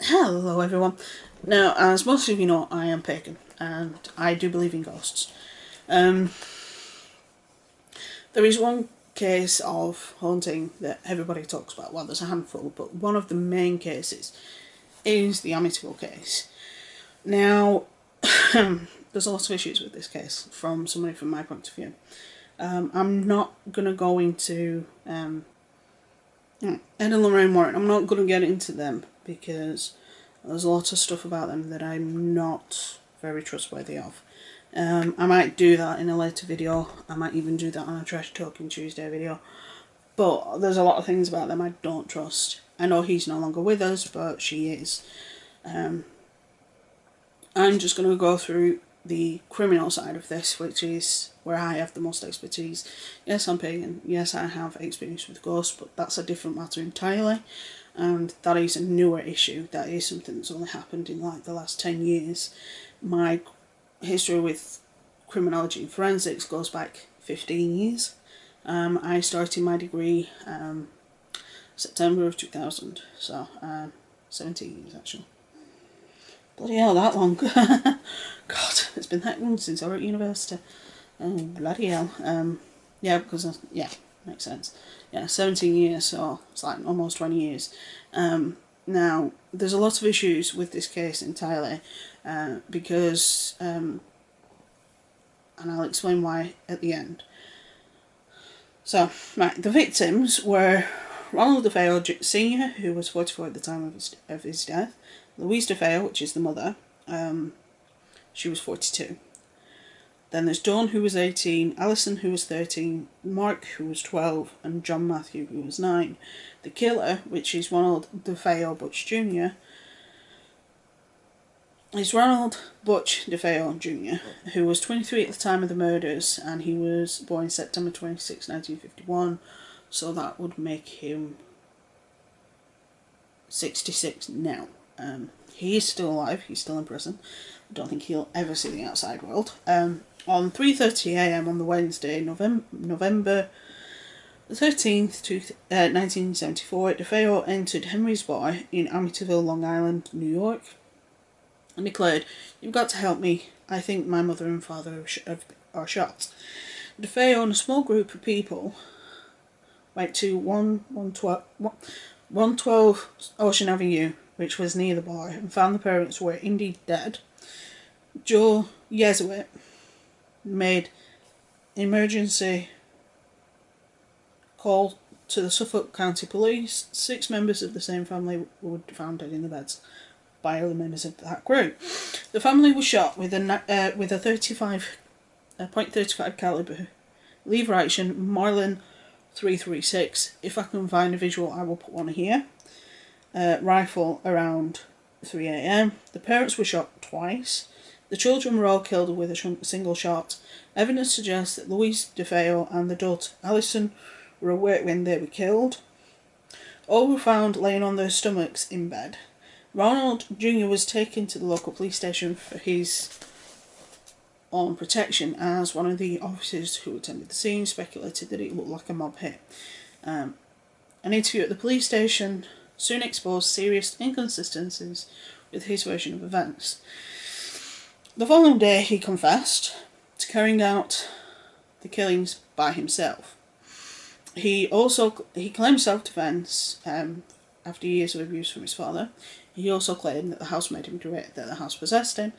Hello everyone. Now, as most of you know, I am pagan and I do believe in ghosts. There is one case of haunting that everybody talks about. Well, there's a handful, but one of the main cases is the Amityville case. Now, there's a lot of issues with this case from somebody from my point of view. I'm not going to go into Ed and Lorraine Warren. I'm not going to get into them because there's a lot of stuff about them that I'm not very trustworthy of. I might do that in a later video. I might even do that on a Trash Talking Tuesday video. But there's a lot of things about them I don't trust. I know he's no longer with us, but she is. I'm just going to go through the criminal side of this, which is where I have the most expertise. Yes, I'm pagan. Yes, I have experience with ghosts, but that's a different matter entirely. And that is a newer issue. That is something that's only happened in like the last 10 years. My history with criminology and forensics goes back 15 years. I started my degree September of 2000, so 17 years actually. Bloody hell, that long. God, it's been that long since I was at university. Oh, bloody hell. Yeah, because, yeah, makes sense. Yeah, 17 years, so it's like almost 20 years. Now, there's a lot of issues with this case entirely, because, and I'll explain why at the end. So, right, the victims were Ronald DeFeo Sr., who was 44 at the time of his death, Louise DeFeo, which is the mother, she was 42. Then there's Dawn, who was 18, Alison, who was 13, Mark, who was 12, and John Matthew, who was 9. The killer, which is Ronald DeFeo Butch Jr., is Ronald Butch DeFeo Jr., who was 23 at the time of the murders, and he was born September 26, 1951, so that would make him 66 now. He is still alive, he's still in prison. I don't think he'll ever see the outside world. On 3:30 a.m. on the Wednesday, November 13th, 1974, DeFeo entered Henry's Bar in Amityville, Long Island, New York, and declared, "You've got to help me. I think my mother and father are shot." DeFeo and a small group of people went to 112 Ocean Avenue, which was near the bar, and found the parents were indeed dead. Joe Yesuit made emergency call to the Suffolk County Police. 6 members of the same family were found dead in the beds by other members of that group. The family was shot with a .35 caliber lever action Marlin 336. If I can find a visual, I will put one here. Rifle around 3 a.m. The parents were shot twice. The children were all killed with a single shot. Evidence suggests that Louise DeFeo and the daughter Alison were awake when they were killed. All were found laying on their stomachs in bed. Ronald Jr. was taken to the local police station for his own protection, as one of the officers who attended the scene speculated that it looked like a mob hit. An interview at the police station soon exposed serious inconsistencies with his version of events. The following day he confessed to carrying out the killings by himself. He claimed self-defense after years of abuse from his father. He also claimed that the house made him do it, that the house possessed him.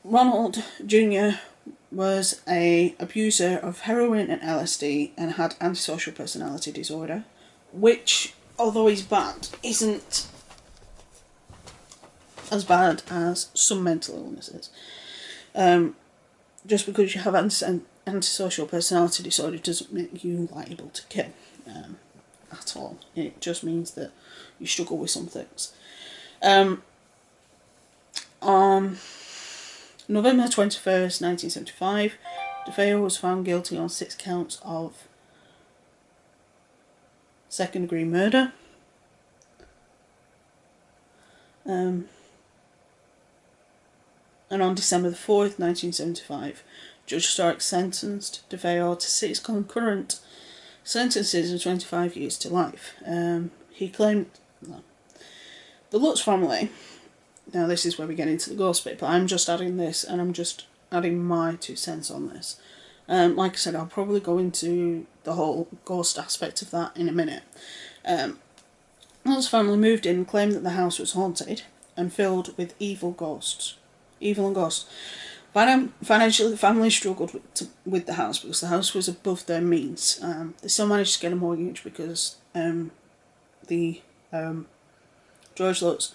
Ronald Jr. was an abuser of heroin and LSD and had antisocial personality disorder, which, although is bad, isn't as bad as some mental illnesses. Just because you have antisocial personality disorder doesn't make you liable to kill at all. It just means that you struggle with some things. On November 21st, 1975, DeFeo was found guilty on 6 counts of second-degree murder. And on December the 4th, 1975, Judge Stark sentenced DeFeo to 6 concurrent sentences of 25 years to life. He claimed No. The Lutz family. Now this is where we get into the ghost bit, but I'm just adding this, and I'm just adding my 2 cents on this. Like I said, I'll probably go into the whole ghost aspect of that in a minute. Lutz family moved in and claimed that the house was haunted and filled with evil ghosts. Evil and ghosts. Financially, the family struggled with the house because the house was above their means. They still managed to get a mortgage because George Lutz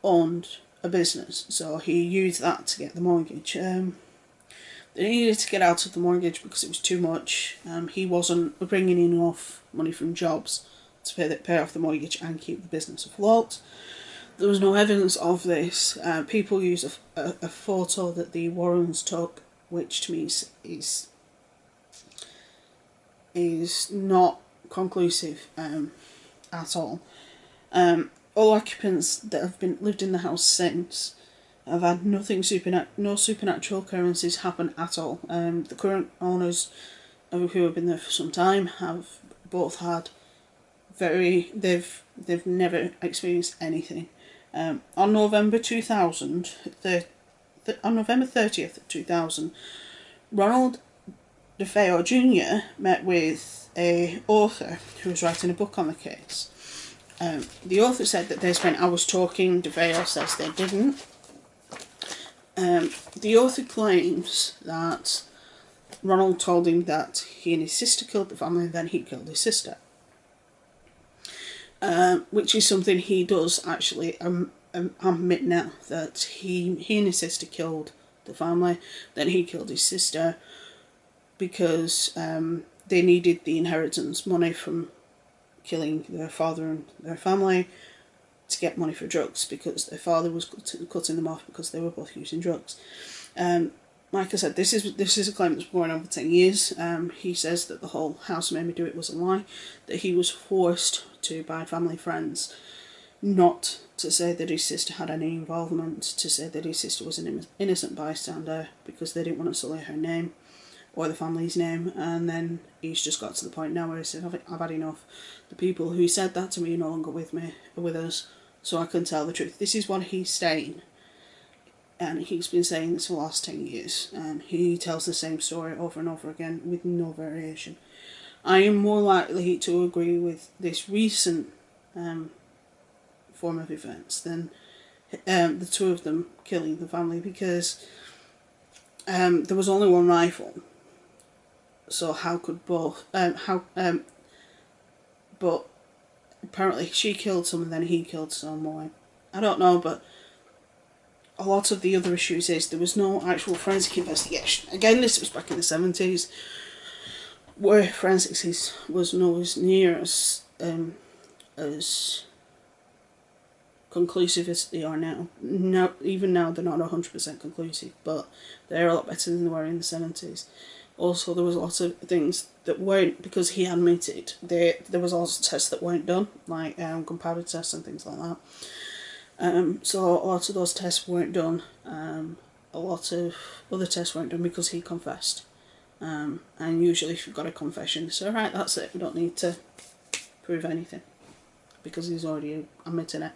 owned a business, so he used that to get the mortgage. They needed to get out of the mortgage because it was too much. He wasn't bringing in enough money from jobs to pay off the mortgage and keep the business afloat. There was no evidence of this. People use a photo that the Warrens took, which to me is not conclusive at all. All occupants that have lived in the house since have had no supernatural occurrences happen at all. The current owners, who have been there for some time, have both had they've never experienced anything. On November 30th, 2000, Ronald DeFeo Jr. met with a author who was writing a book on the case. The author said that they spent hours talking. DeFeo says they didn't. The author claims that Ronald told him that he and his sister killed the family, and then he killed his sister. Which is something he does actually admit now, that he and his sister killed the family, then he killed his sister because they needed the inheritance money from killing their father and their family to get money for drugs, because their father was cutting them off because they were both using drugs. Like I said, this is a claim that's been going on for 10 years. He says that the whole house made me do it was a lie, that he was forced to by family friends not to say that his sister had any involvement, to say that his sister was an innocent bystander because they didn't want to sully her name or the family's name. And then he's just got to the point now where he said, I've had enough. The people who said that to me are no longer with us, so I can tell the truth. This is what he's saying, and he's been saying this for the last 10 years, and he tells the same story over and over again with no variation. I am more likely to agree with this recent form of events than the two of them killing the family, because there was only one rifle, so how could both but apparently she killed someone, then he killed someone. I don't know, but a lot of the other issues is there was no actual forensic investigation. Again, this was back in the 70s, where forensics was nowhere near as conclusive as they are now. Even now, they're not 100% conclusive, but they're a lot better than they were in the 70s. Also, there was lots of things that weren't, because he admitted there was also tests that weren't done, like gunpowder tests and things like that. So a lot of those tests weren't done. A lot of other tests weren't done because he confessed. And usually if you've got a confession, so right, that's it, we don't need to prove anything, because he's already admitted it.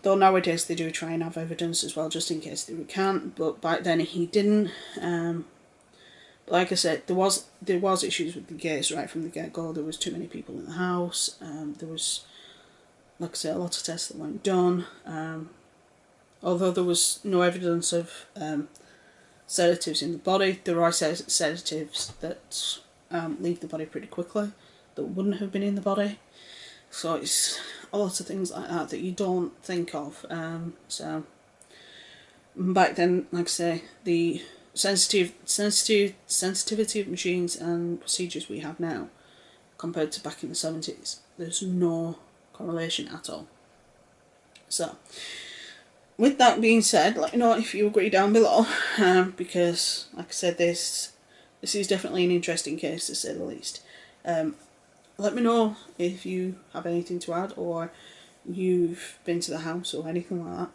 Though nowadays they do try and have evidence as well, just in case they recant, but back then he didn't. Like I said, there was issues with the case right from the get-go. There was too many people in the house. There was, like I said, a lot of tests that weren't done. Although there was no evidence of sedatives in the body, there are sedatives that leave the body pretty quickly that wouldn't have been in the body. So it's a lot of things like that that you don't think of. So back then, like I say, the sensitivity of machines and procedures we have now compared to back in the 70s, there's no correlation at all. So with that being said, let me know if you agree down below, because like I said, this is definitely an interesting case to say the least. Let me know if you have anything to add, or you've been to the house or anything like that.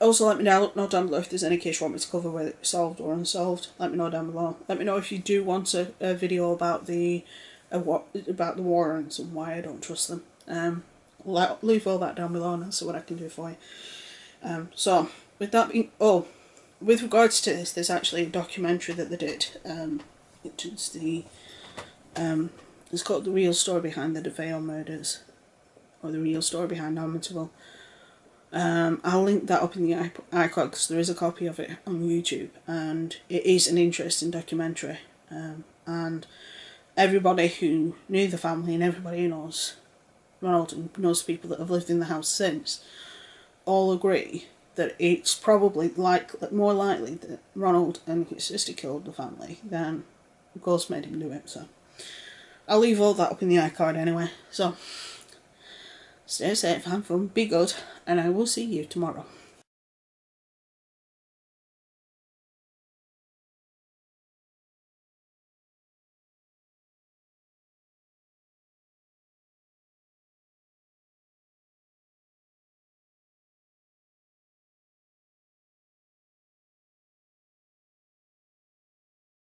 Also let me know down below if there's any case you want me to cover, whether it's solved or unsolved. Let me know down below. Let me know if you do want a video about the Warrens and why I don't trust them. leave all that down below and I'll see what I can do for you. So, with that being... Oh, with regards to this, there's actually a documentary that they did. It's the... it's called The Real Story Behind the DeVeo Murders. Or The Real Story Behind Amityville. I'll link that up in the iCard because there is a copy of it on YouTube, and it is an interesting documentary. And everybody who knew the family and everybody who knows Ronald and knows people that have lived in the house since all agree that it's probably more likely that Ronald and his sister killed the family than the ghost made him do it. So I'll leave all that up in the iCard anyway. So stay safe, have fun, be good, and I will see you tomorrow.